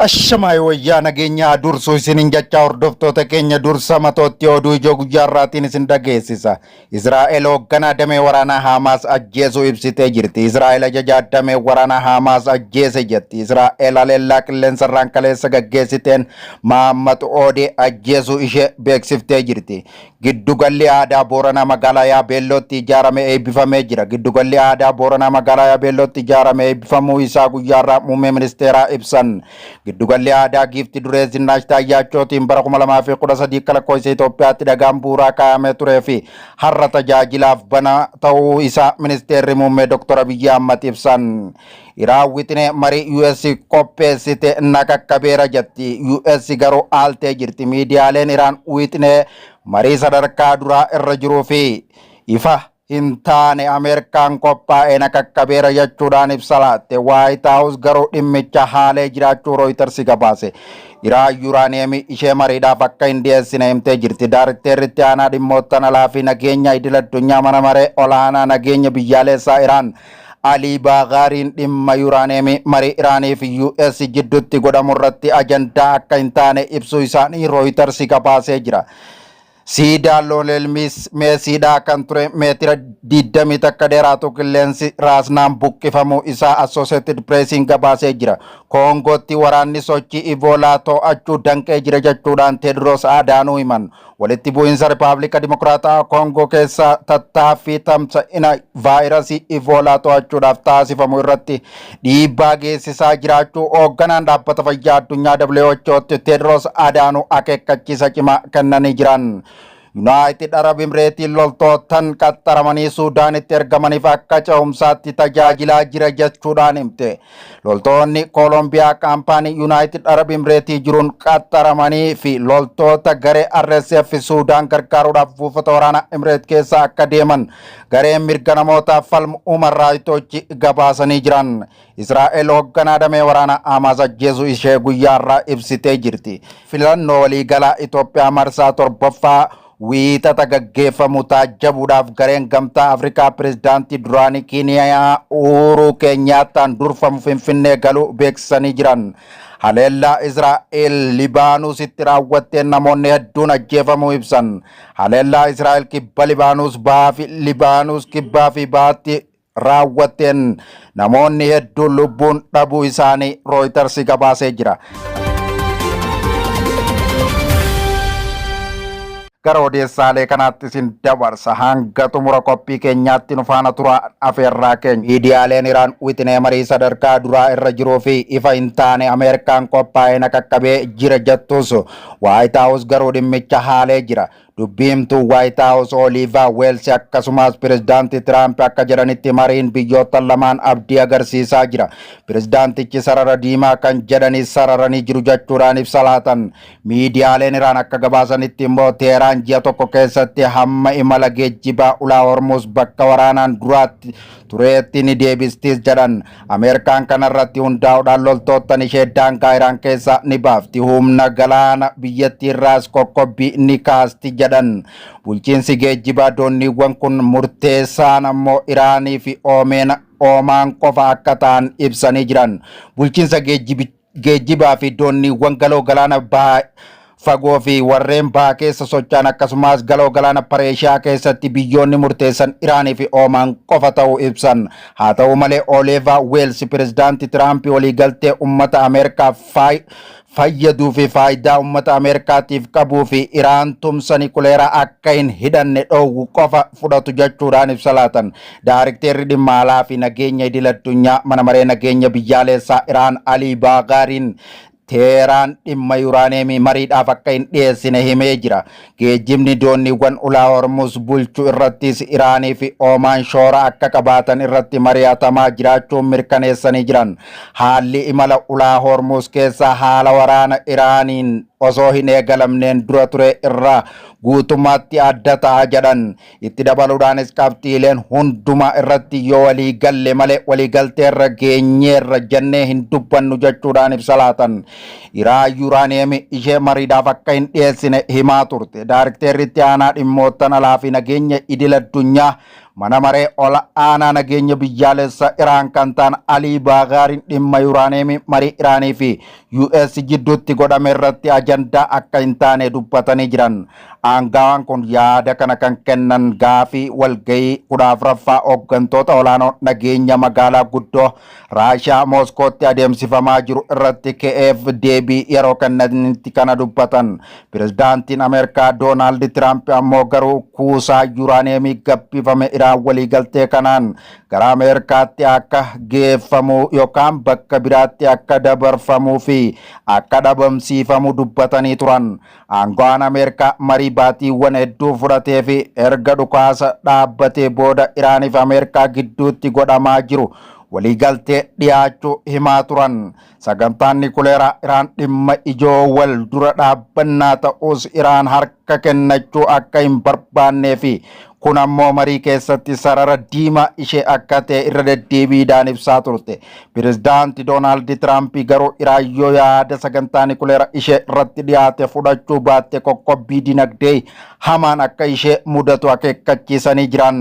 Ashamaa wayyaa nageenyaa dursuu isinin jechaa hordoftoota keenya dursa matootti oduu ijoo guyyaarraatiin isin dhageessisa. Israa'el hoogganaa damee waraanaa Haamaas ajjeesuu ibsitee jirti. Israa'el ajajaa damee waraanaa Haamaas ajjeese jetti. Israa'el haleellaa qilleensarraan kaleessa gaggeessiteen Mahammad Oodee ajjeesuu ishee beeksiftee jirti. Giddugalli aadaa Booranaa magaalaa Yaabeellootti ijaaramee eebbifamee jira. Giddugalli aadaa Booranaa magaalaa Yaabeellootti ijaaramee eebbifamuu isaa guyyaarraa muummee ministeeraa ibsan. Giddugalli aadaa giifti duree Zinaash Taayyachootiin bara 2013 kalaqoisa Itoophiyaatti dhagaan bu'uuraa kaa'amee turee fi har'a tajaajilaaf banaa ta'uu isaa ministeerri muummee Dr. Abiyyi Ahmad ibsan. Iraan wixinee marii US qopheessite naqaqqabeera jetti. US garuu aaltee jirti. Miidiyaaleen Iraan wixinee marii sadarkaa duraa irra jiruu fi ifa hintaane Ameerikaan qophaa'ee naqaqqabeera jechuudhaan ibsa laatte. White House garuu dhimmicha haalee jiraachuu Reuters gabaase. Iraan yuuraaniyeemii ishee mariidhaaf akka hin dhiyeessine himtee jirti. Daarekteerri itti aanaa dhimmoota alaa fi nageenya idil addunyaa mana maree olaanaa nageenya biyyaalessaa Iraan Ali Baghariin dhimma yuuraaniyeemii marii Iraanii fi US jidduutti godhamu irratti ajandaa akka hin taane ibsuu isaanii Reuters gabaasee jira. Siidaa Lionel Meesiidhaa kan ture meetira 20 takka dheeraatu qilleensi raasnaan buqqifamuu isaa Associated Pressiin gabaasee jira. Koongootti waraanni sochii Iboolaa to'achuu danqee jira jechuudhaan Tedros Adaanuu himan. Walitti bu'iinsa Rippaabilika Dimokiraataa Koongoo keessa tattaaffii tamsa'ina vaayirasii Iboolaa to'achuudhaaf taasifamu irratti dhiibbaa geessisaa jiraachuu hoogganaan dhaabbata fayyaa addunyaa WHO'tti Tedros Adaanuu akeekkachiisa cimaa kennanii jiran. United Arab Emirates loltootaan qaxxaramanii Suudaanitti ergamaniif akka ce'umsaatti tajaajilaa jira jechuudhaan himte. Loltoonni Koolombiyaa kaampaanii United Arab Emirates jiruun qaxxaramanii fi loltoota garee RSF Suudaan gargaaruudhaaf buufata waraanaa Emirates keessa akka deeman gareen mirga namootaaf falmu Human Rights Watch gabaasanii jiran. Israa'el hoogganaa damee waraanaa Haamaas ajjeesuu ishee guyyaarraa ibsitee jirti. Filannoo waliigalaa Itoophiyaa marsaa torbaffaa wiixata gaggeeffamu taajjabuudhaaf gareen gamtaa Afrikaa pirezidaantii duraanii Keeniyaa Uhuru Keenyaattaan durfamu Finfinnee galuu beeksisanii jiran. Haleellaa Israa'el Libaanusitti raawwatteen namoonni hedduun ajjeefamuu ibsan. Haleellaa Israa'el kibba Libaanus bahaa fi Libaanus kibbaa fi bahaatti raawwatteen namoonni hedduun lubbuun dhabuu isaanii Reuters gabaasee jira. Gara odeessaalee kanaatti isin dabarsa hanga xumura qophii keenyaatti nu faana turaa afeerraa keenya. Miidiyaaleen Iraan wixinee marii sadarkaa duraa irra jiruu fi ifa hin taane Ameerikaan qophaa'ee naqaqqabee jira jettus White House garuu dhimmicha haalee jira. Dubbiimtuu White House Oliver Welles akkasumas pirezidaantii Trump akka jedhanitti mariin biyyoota lamaan abdii agarsiisaa jira. Pirezidaantichi sarara diimaa kan jedhanis sararanii jiru jechuudhaan ibsa laatan. Miidiyaaleen Iraan akka gabaasanitti immoo Teheraan ji'a tokko keessatti hamma imala geejjibaa ulaa Hormuz bakka waraanaan duraatti tureetti ni deebistis jedhan. Ameerikaan kanarratti hundaa'uudhaan loltoottan ishee daangaa Iraan keessa ni baafti. Humna galaana biyyattii irraas qoqqobbii ni kaasti jedhan. Bulchiinsi geejjibaa dooniiwwan kun murteessaan ammoo Iraanii fi Oomaan qofa akka ta'an ibsanii jiran. Bulchiinsa geejjibaa fi dooniiwwan galoo galaana bahaa fagoo fi warreen bahaa keessa socho'an akkasumas galoo galaana Pareeshiyaa keessatti biyyoonni murteessan Iraanii fi Oomaan qofa ta'uu ibsan. Haa ta'u malee Oliver Welles pirezidaantii Trump waliigaltee uummata Ameerikaa fayyaduu fi faayidaa uummata Ameerikaatiif qabuu fi Iraan tumsa nikuleeraa akka hin hidhanne dhoowwu qofa fudhatu jechuudhaan ibsa laatan. Daarekteerri dhimma alaa fi nageenya idil addunyaa mana maree nageenya biyyaalessaa Iraan Ali Baghariin Teheraan dhimma yuuraaniyeemii mariidhaaf akka hin dhiyeessine himee jira. Geejjibni dooniiwwan ulaa Hormuz bulchuu irrattis Iraanii fi Oomaan shoora akka qabaatan irratti mari'atamaa jiraachuun mirkaneessanii jiran. Haalli imala ulaa Hormuz keessaa haala waraana Iraaniin osoo hin eegalamneen dura ture irraa guutummaatti adda ta'a jedhan. Itti dabaluudhaanis qabxiileen hunduma irratti yoo walii galle malee waliigaltee irra geenyeerra jennee hin dubbannu jechuudhaan ibsa laatan. Iraan yuuraaniyeemii ishee mariidhaaf akka hin dhiyeessine himaa turte. Daarekteerri itti aanaa dhimmoota alaa fi nageenya idil addunyaa mana maree ol'aanaa nageenya biyyaalessa Iraan kan ta'an Ali Baghariin dhimma yuuraaniyeemii marii Iraanii fi US jidduutti godhame irratti ajandaa akka hin taane dubbatanii jiran. Aangawaan kun yaada kana kan kennan gaafii walgahii 14ffaa hooggantoota olaanoo nageenya magaalaa guddoo Raashiyaa Mooskootti adeemsifamaa jiru irratti ka'eef deebii yeroo kennanitti kana dubbatan. Pirezidaantiin Ameerikaa Doonaald Tiraamp ammoo garuu kuusaa yuuraaneemii gabbifame Iraan waliigaltee kanaan gara Ameerikaatti akka geeffamu yookaan bakka biraatti akka dabarfamuu fi akka dhabamsiifamu dubbatanii turan. Aangawaan Ameerikaa marii baatiiwwan hedduu fudhatee fi erga dhukaasa dhaabbatee booda Iraanii fi Ameerikaa gidduutti godhamaa jiru waliigaltee dhiyaachuu himaa turan. Sagantaan Nikuleeraa Iraan dhimma ijoo wal dura dhaabbannaa ta'us Iraan harka kennachuu akka hin barbaannee fi kun ammoo marii keessatti sarara diimaa ishee akka ta'e irra deddeebiidhaan ibsaa turte. Pirezidaanti Doonaald Tiraamp garuu Iraan yoo yaada sagantaa Nikuleeraa ishee irratti dhiyaate fudhachuu baatte qoqqobbii dinagdee hamaan akka ishee mudatu akeekkachiisanii jiran.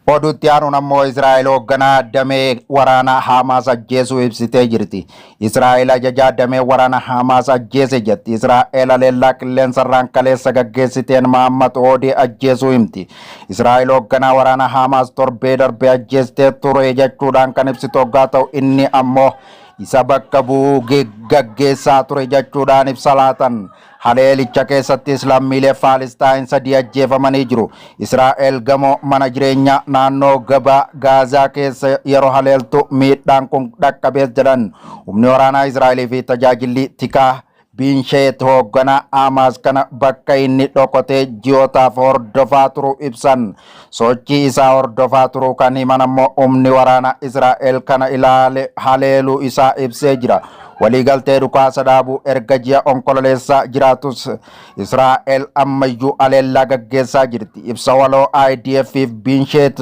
Oduutti aanuun ammoo Israa'el hoogganaa damee waraanaa Hamaas ajjeesuu ibsitee jirti. Israa'el ajajaa damee waraanaa Hamaas ajjeese jetti. Israa'el aleellaa qilleensarraan kaleessa gaggeessiteen Mahammad Oodee ajjeesuu himti. Israa'el hoogganaa waraanaa Hamaas torbee darbee ajjeestee ture jechuudhaan kan ibsitu hoggaa ta'u inni ammoo isa bakka bu'uu gaggeessaa ture jechuudhaan ibsa laatan. Haleelicha keessatti lammiilee Faalistaan 3 ajjeefamanii jiru. Israa'el gamoo mana jireenyaa naannoo gabaa Gaazaa keessa yeroo haleeltu miidhaan kun dhaqqabees jedhan. Humni waraanaa Israa'elii fi tajaajilli tikaa Binsheet hoogganaa Hamaas kana bakka inni dhokatee ji'ootaaf hordofaa turu ibsan. Sochii isaa hordofaa turu kan himan ammoo humni waraanaa Israa'el kana ilaale haleeluu isaa ibsee jira. Waliigaltee dhukaasa dhaabuu erga ji'a onkololeessaa jiraatus Israa'el ammayyuu aleellaa gaggeessaa jirti. Ibsa waloo IDF fi Binsheet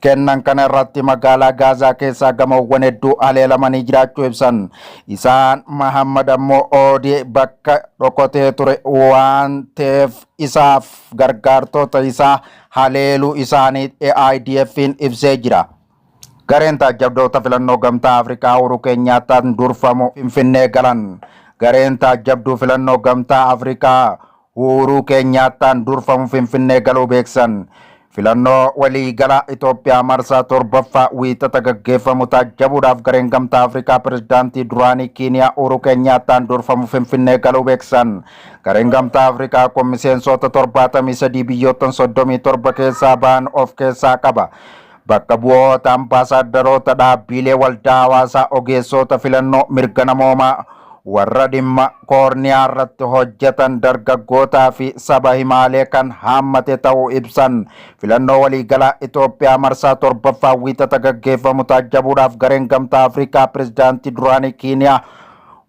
kennan kana irratti magaalaa Gaazaa keessaa gamoowwan hedduu aleelamanii jiraachuu ibsan. Isaan Mahammad ammoo Oodee bakka dhokatee ture waan ta'eef isaaf gargaartota isaa haleeluu isaanii IDF'n ibsee jira. Gareen taajjabdoota filannoo gamtaa Afrikaa Uhuru Keenyaataan durfamu Finfinnee galan. Gareen taajjabduu filannoo gamtaa Afrikaa Uhuru Keenyaataan durfamu Finfinnee galuu beeksan. Filannoo waliigala Itoophiyaa marsaa 7ffaa wiixata gaggeeffamu taajjabuudhaaf gareen gamtaa Afrikaa pirezidaantii duraanii Keeniyaa Uhuru Keenyaataan durfamu Finfinnee galuu beeksan. Gareen gamtaa Afrikaa kun miseensota 73 biyyoottan 37 keessaa ba'an of keessaa qaba. Bakka bu'oota ambaasaadarota dhaabbilee waldaa hawaasaa ogeessota filannoo mirga namoomaa warra dhimma koorniyaa irratti hojjetan dargaggootaa fi saba himaalee kan haammate ta'uu ibsan. Filannoo waliigalaa Itoophiyaa marsaa 7ffaa wiixata gaggeeffamu taajjabuudhaaf gareen gamtaa Afrikaa pirezidaantii duraanii Keeniyaa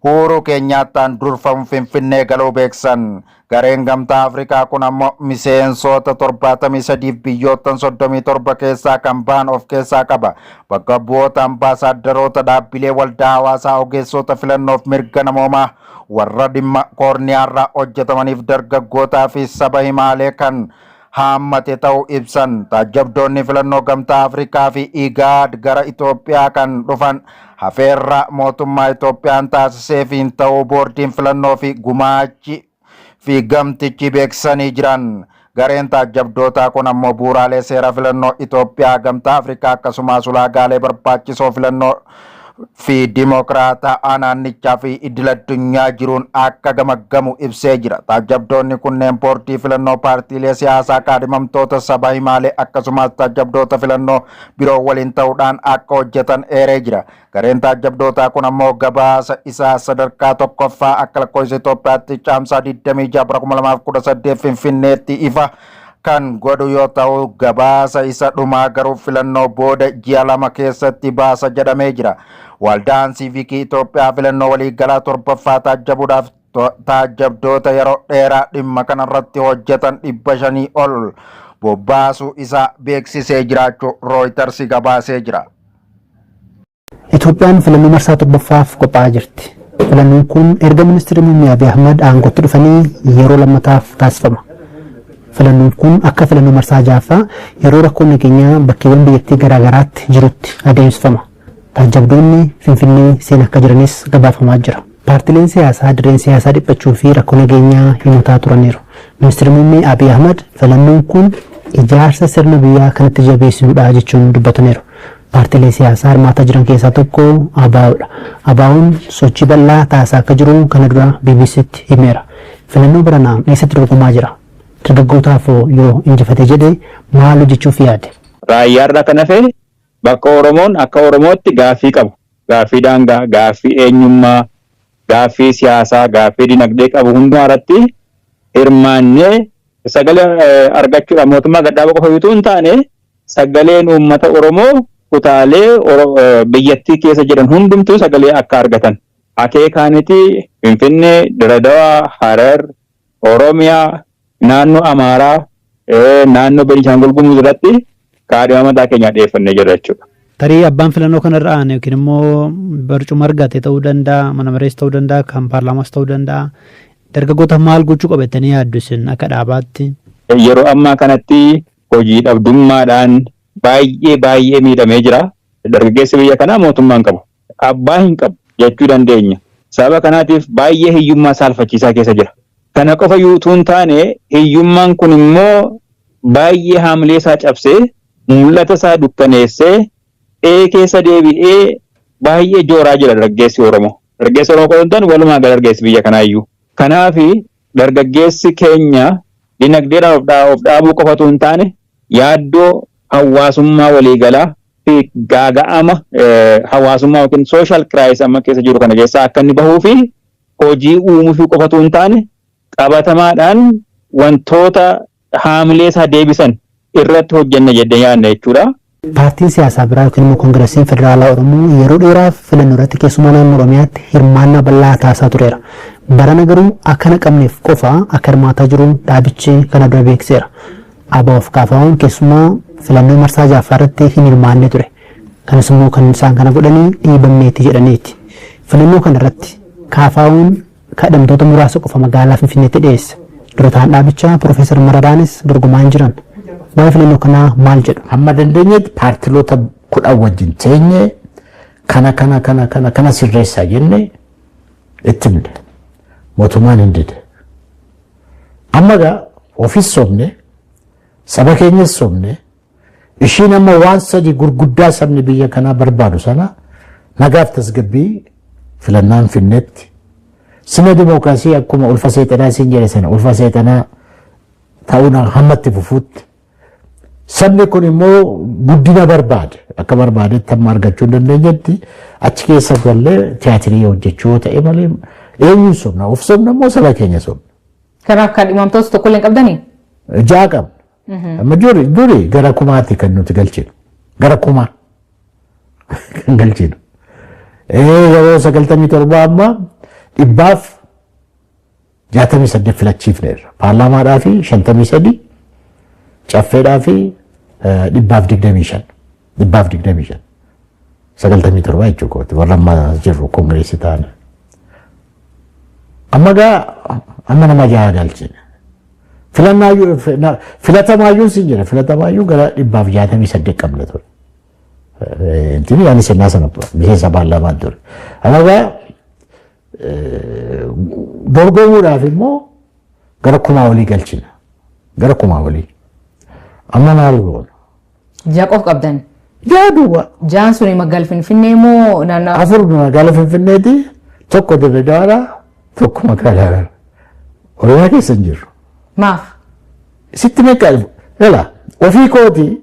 Uhuru Keenyaataan durfamu Finfinnee galuu beeksan. Gareen gamtaa Afrikaa kun ammoo miseensota 73 biyyoottan 37 keessaa kan ba'an of keessaa qaba. Bakka bu'oota ambaasaadarota dhaabbilee waldaa hawaasaa ogeessota filannoof mirga namoomaa warra dhimma koorniyaarraa hojjetamaniif dargaggootaa fi saba himaalee kan haammate ta'uu ibsan. Taajjabdoonni filannoo gamtaa Afrikaa fi IGAD gara Itoophiyaa kan dhufan hafeerraa mootummaa Itoophiyaan taasiseefiin ta'uu boordiin filannoo fi gumaachi fi gamtichi beeksisanii jiran. Gareen taajjabdootaa kun ammoo bu'uuraalee seera filannoo Itoophiyaa gamtaa Afrikaa akkasumas ulaagaalee barbaachisoo filannoo fi dimokiraataa naannichaa fi idil addunyaa jiruun akka gamaggamu ibsee jira. Taajjabdoonni kunneen boordii filannoo paartiilee siyaasaa kaadhimamtoota saba himaalee akkasumas taajjabdoota filannoo biroo waliin ta'uudhaan akka hojjetan eeree jira. Gareen taajjabdootaa kun ammoo gabaasa isaa sadarkaa 1ffaa akka lakkoofsa Itoophiyaatti caamsaa 26/2018 Finfinneetti ifa kan godhu yoo ta'u gabaasa isa dhumaa garuu filannoo booda ji'a 2 keessatti baasa jedhamee jira. Waldaan Siivikii Itoophiyaa filannoo waliigalaa 7ffaa taajjabuudhaaf taajjabdoota yeroo dheeraa dhimma kanarratti hojjetan 500 ol bobbaasuu isaa beeksisee jiraachuu Reuters gabaasee jira. Itoophiyaan filannoo marsaa 7ffaaf qophaa'aa jirti. Filannoon kun erga ministeerri muummee Abiy Ahmad aangootti dhufanii yeroo lammataaf taasifama. Filannoon kun akka filannoo marsaa 6ffaa yeroo rakkoon nageenyaa bakkeewwan biyyattii garaagaraatti jirutti adeemsifama. Taajjabdoonni Finfinnee seen akka jiranis gabaafamaa jira. paartileen siyaasaa dirreen siyaasaa dhiphachuu fi rakkoo nageenyaa himataa turaniiru. Ministeerri muummee Abiy Ahmad filannoon kun ijaarsa sirna biyyaa kanatti jabeessuudha jechuun dubbataniiru. Paartilee siyaasaa hirmaataa jiran keessaa tokko ABO'dha. ABO'n sochii bal'aa taasisaa akka jiru kana dura BBC'tti himeera. Filannoo baranaa eessatti dorgomaa jira? Dargaggootaaf yoo injifate jedhe maal hojjechuuf yaade? Raayyaarraa kan hafe bakka Oromoon akka Oromootti gaaffii qabu. Gaaffii daangaa, gaaffii eenyummaa, gaaffii siyaasaa, gaaffii dinagdee qabu hundumaa irratti hirmaannee sagalee argachuudha. Mootummaa gadhaaba qofa utuu hin taane sagaleen uummata Oromoo kutaalee biyyattii keessa jiran hundumtuu sagalee akka argatan. Akeekaaniti Finfinnee, Diradawaa, Harar, Oromiyaa, naannoo Amaaraa, naannoo Beenishaangul Gumuz irratti kaadhima mataa keenyaa dhiyeeffannee jirra jechuudha. Tarii abbaan filannoo kanarra aane yookiin immoo barcuma argate ta'uu danda'a, mana marees ta'uu danda'a, kan paarlaamaas ta'uu danda'a. Dargaggoota maal gochuu qabatanii yaaddu isin akka dhaabaatti? Yeroo ammaa kanatti hojii dhabdummaadhaan baay'ee miidhamee jira. Dargaggeessi biyya kanaa mootummaan qabu. Abbaa hin qabu jechuu dandeenya. Sababa kanaatiif baay'ee hiyyummaa saalfachiisaa keessa jira. Kana qofa utuu hin taane hiyyummaan kun immoo baay'ee haamilee isaa cabsee mul'ata isaa dukkaneessee keessa deebi'ee baay'ee jooraa jira dargaggeessi Oromoo. Dargaggeessi Oromoo qofa hin taane walumaa gala dargaggeessi biyya kanaayyuu. Kanaaf dargaggeessi keenya dinagdeedhaan of dhaabuu qofatu hin taane yaaddoo hawaasummaa waliigalaa fi gaaga'ama hawaasummaa yookiin sooshaal kiraayis amma keessa jiru kana keessaa akka inni bahuu fi hojii uumuu fi qofatu hin taane qabatamaadhaan wantoota haamilee isaa deebisan irratti hojjenna jedhee yaadna jechuudha. Paartiin siyaasaa biraa yookiin immoo koongiresiin federaalaa Oromoo yeroo dheeraaf filannoo irratti keessumaa naannoo Oromiyaatti hirmaannaa bal'aa taasisaa tureera. Barana garuu akka naqamneef qofa akka hirmaataa jiru dhaabichi kana dura beekseera. ABO'f KFO'n keessumaa filannoo marsaa jaaffaa irratti hin hirmaanne ture. Kanas immoo kan isaan kana godhanii dhiibamneetti jedhaniiti. Filannoo kana irratti KFO'n kadhamtoota muraasa qofa magaalaa Finfinneetti dhiyeesse. Durataan dhaabichaa Piroofeesar Mararaanis dorgomaa hin jiran. Waa'ee filannoo kanaa maal jedhu? Hamma dandeenyetti paartiloota 10 wajjin teenye kana sirreessaa jenne itti himne. Mootummaan hin dide. Amma gaa ofiis sobne saba keenyas sobne ishiin amma waan sadii gurguddaa sabni biyya kanaa barbaadu sana nagaaf tasgabbii filannaan Finfinneetti sirna dimookiraasii akkuma ulfa seexanaa siin jedhe sana ulfa seexanaa ta'uun hammatti fufuutti sabni kun immoo guddina barbaade akka barbaadetti amma argachuu hin dandeenyetti achi keessa gallee tiyaatirii hojjechuu ta'e malee eenyuun sobna of sobna immoo saba keenya sobna. Kanaaf kan dhimamtoota tokko illee qabdanii? Ja'a qabna. Amma duri gara kumaatti kan nuti galchinu. Gara kumaa kan galchinu. Yeroo 97 amma 168 filachiifneerra. Paarlaamaadhaa fi 53 caffeedhaa fi 125. 97 jechuudha. Warra amma jirru koongireesii ta'an. Amma nama jaha galchine. Filatamaayyu siin jira. Filatamaayyu gara 168 qabna ture. Intini yaani sennaa sana miseensa paarlaamaa ture. Amma dorgomuudhaaf immoo gara 1000 olii galchina. Gara 1000 olii. Amma maal goona? Ja'a qof qabdan? Ja'a duuba. Ja'an suni magaalaa Finfinnee moo naannoo? Afur magaalaa Finfinneeti. Tokko Dirree Dawaa, tokko magaalaa Oromiyaa keessa hin jirru. Maaf? Sitti meeqa ela ofii kooti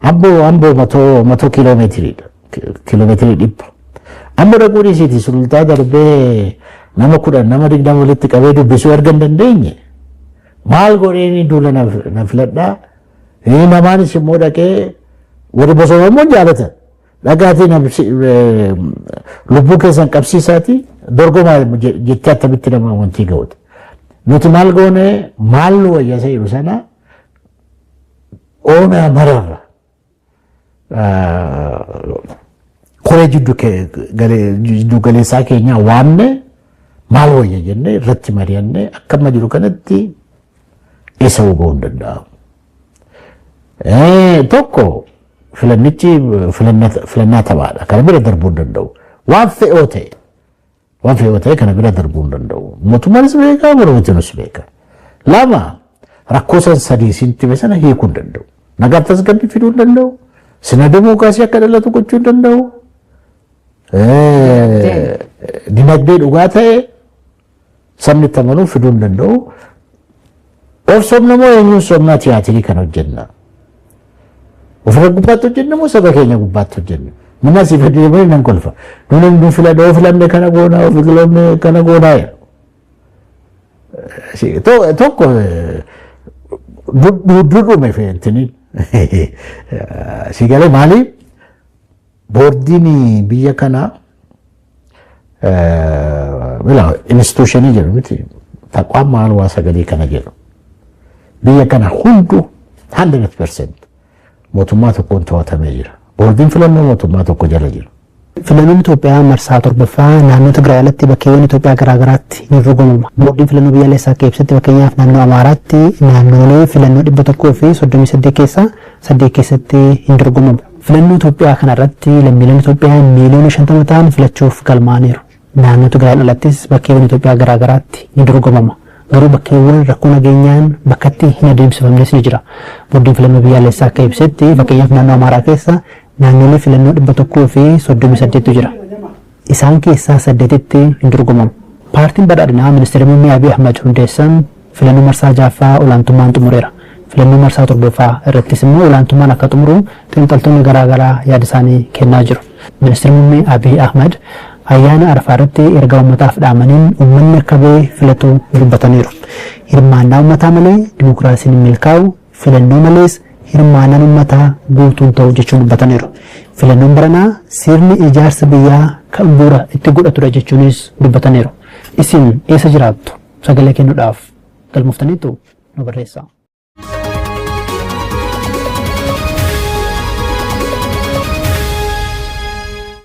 amboo 100 kiiloomeetiriidha. Kiiloomeetirii 100. Amma dhaquu dhiisiiti sulultaa darbee nama 10 nama 20 walitti qabee dubbisuu erga hin dandeenye. Maal godhee duula na filadhaa. Namaanis immoo dhaqee warri bosona immoo jaalatan. Dhagaatii lubbuu keessan qabsiisaati dorgomaa jettee attamitti nama wanti ga'uudha. Nuti maal goone maal nu wayyasa jiru sana oona mararra koree jiddu galeessaa keenyaa waamne maal wayya jenne irratti mari'anne akkama jiru kanatti isa hubuu hin danda'amu. Tokko filannaa taphaadha. Kana bira darbuu hin danda'u. Waan fe'oo ta'e waan fe'oo ta'e kana bira darbuu hin danda'u. Mootummaanis beekaa mormitiinis beekaa. Lama rakkoo san sadii isin time sana hiikuu hin danda'u. Nagaa tasgabbii fiduu hin danda'u. Sina dimookiraasii akka dhalatu gochuu hin danda'u. Dinagdee dhugaa ta'e sabni itti amanuu fiduu hin danda'u. Of somna moo eenyuun somnaa tiyaatirii kan hojjenna. Ofirra gubbaatti hojjenna moo saba keenya gubbaatti hojjenna. Mana si fayyadamee nan kolfa. Nuti filanne kana goonaa ofi filanne kana goonaa. Tokko dudduume fe'entiniin. Sigalee maali? Boordiin biyya kanaa instituushinii jedhu miti. Taqwaan maal waa sagalee kana jedhu. Biyya kana hundu 100% mootummaa tokkoon to'atamee jira. Boordiin filannoo mootummaa tokko jala jira. Filannoon Itoophiyaa marsaa torbaffaa naannoo Tigraay alatti bakkeewwan Itoophiyaa garaagaraatti ni dorgomama. Boordiin filannoo biyyaalessaa akka ibsetti fakkeenyaaf naannoo Amaaraatti naannolee filannoo 138 keessaa 8 keessatti hin dorgomamu. Filannoo Itoophiyaa kanarratti lammiileen Itoophiyaa miiliyoona 50 ta'an filachuuf galmaa'aniiru. Naannoo Tigraay alattis bakkeewwan Itoophiyaa garaagaraatti ni dorgomama. Garuu bakkeewwan rakkoo nageenyaan bakkatti hin adeemsifamnes ni jira. Boordiin filannoo biyyaalessaa akka ibsetti fakkeenyaaf naannoo Amaaraa keessa naannolee filannoo 138 jira. Isaan keessaa 8tti hin dorgomamu. Paartiin badhaadhinaa ministeera muummee Abiy Ahmad hundeessan filannoo marsaa 6ffaa olaantummaan xumureera. Filannoo marsaa 7ffaa irrattis immoo olaantummaan akka xumuru xiinxaltoonni garaagaraa yaada isaanii kennaa jiru. Ministeera muummee Abiy Ahmad ayyaana Arafaa irratti erga uummataaf dhaamaniin uummanni akka ba'e filatu dubbataniiru. Hirmaannaa uummataa malee dimokiraasiin hin milkaa'u, filannoo malees hirmaannaan uummataa guutuun ta'u jechuun dubbataniiru. Filannoon baranaa sirni ijaarsa biyyaa kan bu'uura itti godhatudha jechuunis dubbataniiru. Isin eessa jiraattu? Sagalee kennuudhaaf galmooftaniitu nu barreessaa.